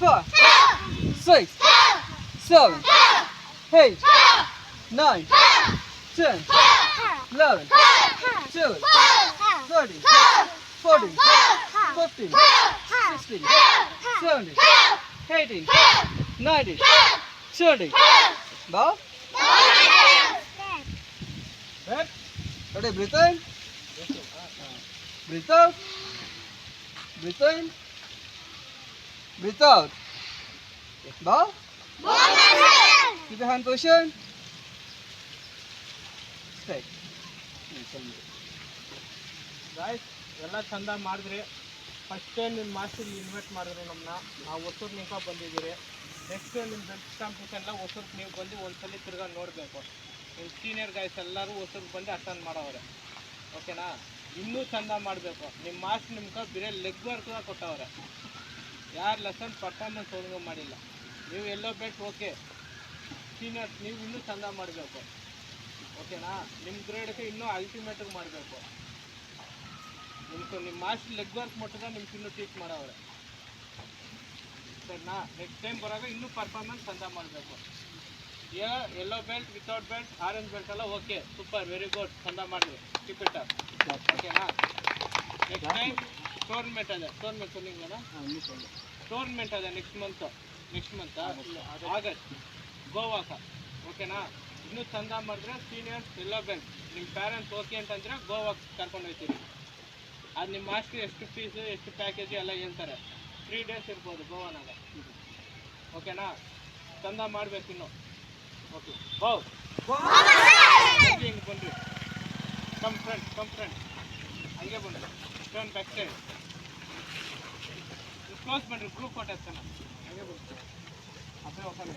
5, 6, 7, 8, 9, 10, 11, 12, 13, 14, 15, 16, 17, 18, 19, 20. Bow. Ready, breathe in. Breathe out. Breathe in. Breathe out. Bow. Keep your hand position. Stay. Guys ಎಲ್ಲ ಚಂದ ಮಾಡಿದ್ರಿ. First time ನಿಮ್ಮ master invite ಮಾಡಿದ್ರು ನಮ್ಮನ್ನ. ನಾವು ಹೊಸೂರು ನಿಂಕ ಬಂದಿದ್ದೀರಿ. ನೆಕ್ಸ್ಟ್ ನಿಮ್ಮ ಬೆಲ್ಟ್ ಕಾಂಪಿಟೇಷನ್ ಎಲ್ಲ ಹೊಸೂರು ನೀವು ಬಂದು ಒಂದ್ಸಲ ತಿರ್ಗಾ ನೋಡಬೇಕು. ನಿಮ್ಮ ಸೀನಿಯರ್ ಗಾಯ್ಸ್ ಎಲ್ಲರೂ ಹೊಸೂರು ಬಂದು ಅಟೆಂಡ್ ಮಾಡವ್ರೆ. ಓಕೆನಾ? ಇನ್ನೂ ಚಂದ ಮಾಡಬೇಕು. ನಿಮ್ಮ ಮಾಸ್ಟರ್ ನಿಮ್ಗೆ ಬೇರೆ ಲೆಗ್ ವರ್ಕ್ ಕೊಟ್ಟವ್ರೆ. ಯಾರು ಲೆಸನ್ ಪರ್ಫಾರ್ಮೆನ್ಸ್ ಹೋದಂಗೆ ಮಾಡಿಲ್ಲ. ನೀವು ಎಲ್ಲೋ ಬೆಲ್ಟ್ ಓಕೆ. ಸೀನಿಯರ್ಸ್ ನೀವು ಇನ್ನೂ ಚಂದ ಮಾಡಬೇಕು. ಓಕೆನಾ? ನಿಮ್ಮ ಗ್ರೇಡ್ಗೆ ಇನ್ನೂ ಅಲ್ಟಿಮೇಟಾಗಿ ಮಾಡಬೇಕು. ನಿಮ್ಮ ಮಾಸ್ಟರ್ ಲೆಗ್ ವರ್ಕ್ ಮಟ್ಟದ ನಿಮ್ಗೆ ಇನ್ನೂ ಟೀಚ್ ಮಾಡವ್ರೆ. ಸರಿನಾ? ನೆಕ್ಸ್ಟ್ ಟೈಮ್ ಬರುವಾಗ ಇನ್ನೂ ಪರ್ಫಾರ್ಮೆನ್ಸ್ ಚಂದ ಮಾಡಬೇಕು. Yellow belt, without belt, orange belt ಎಲ್ಲ ಓಕೆ, ಸೂಪರ್, ವೆರಿ ಗುಡ್, ಚಂದ ಮಾಡಿದ್ವಿ. Keep it up. ಓಕೆನಾ? ನೆಕ್ಸ್ಟ್ ಟೈಮ್ ಟೂರ್ನಮೆಂಟ್ ಅದೇ. ಟೂರ್ನಮೆಂಟ್ ಅದೇ ನೆಕ್ಸ್ಟ್ ಮಂತ್ ಆಗಸ್ಟ್ ಗೋವಾಕ. ಓಕೆನಾ? ಇನ್ನೂ ಚಂದ ಮಾಡಿದ್ರೆ ಸೀನಿಯರ್ಸ್ ಯೆಲ್ಲೋ ಬೆಲ್ಟ್ ನಿಮ್ಮ ಪೇರೆಂಟ್ಸ್ ಓಕೆ ಅಂತಂದರೆ ಗೋವಾಕ್ಕೆ ಕರ್ಕೊಂಡು ಹೋಗ್ತೀವಿ. ಅದು ನಿಮ್ಮ ಮಾಸ್ಟ್ರು ಎಷ್ಟು ಫೀಸು ಎಷ್ಟು ಪ್ಯಾಕೇಜು ಎಲ್ಲ ಹೇಳ್ತಾರೆ. 3 days ಇರ್ಬೋದು ಗೋವಾನಾಗ. ಓಕೆನಾ? ಚಂದ ಮಾಡಬೇಕು ಇನ್ನು. ಓಕೆ ಬೌ ಹಿಂಗೆ ಬನ್ನಿರಿ. ಕಮ್ ಫ್ರೆಂಡ್ ಹಂಗೆ ಬನ್ನಿ. ಟರ್ನ್ ಬ್ಯಾಕ್ ಸೈಡ್ ಕ್ಲೋಸ್ ಮಾಡಿರಿ. ಗ್ರೂಪ್ ಫೋಟೋ ಹಂಗೆ ಬನ್ನಿ. ಅದೇ ಓಪನ್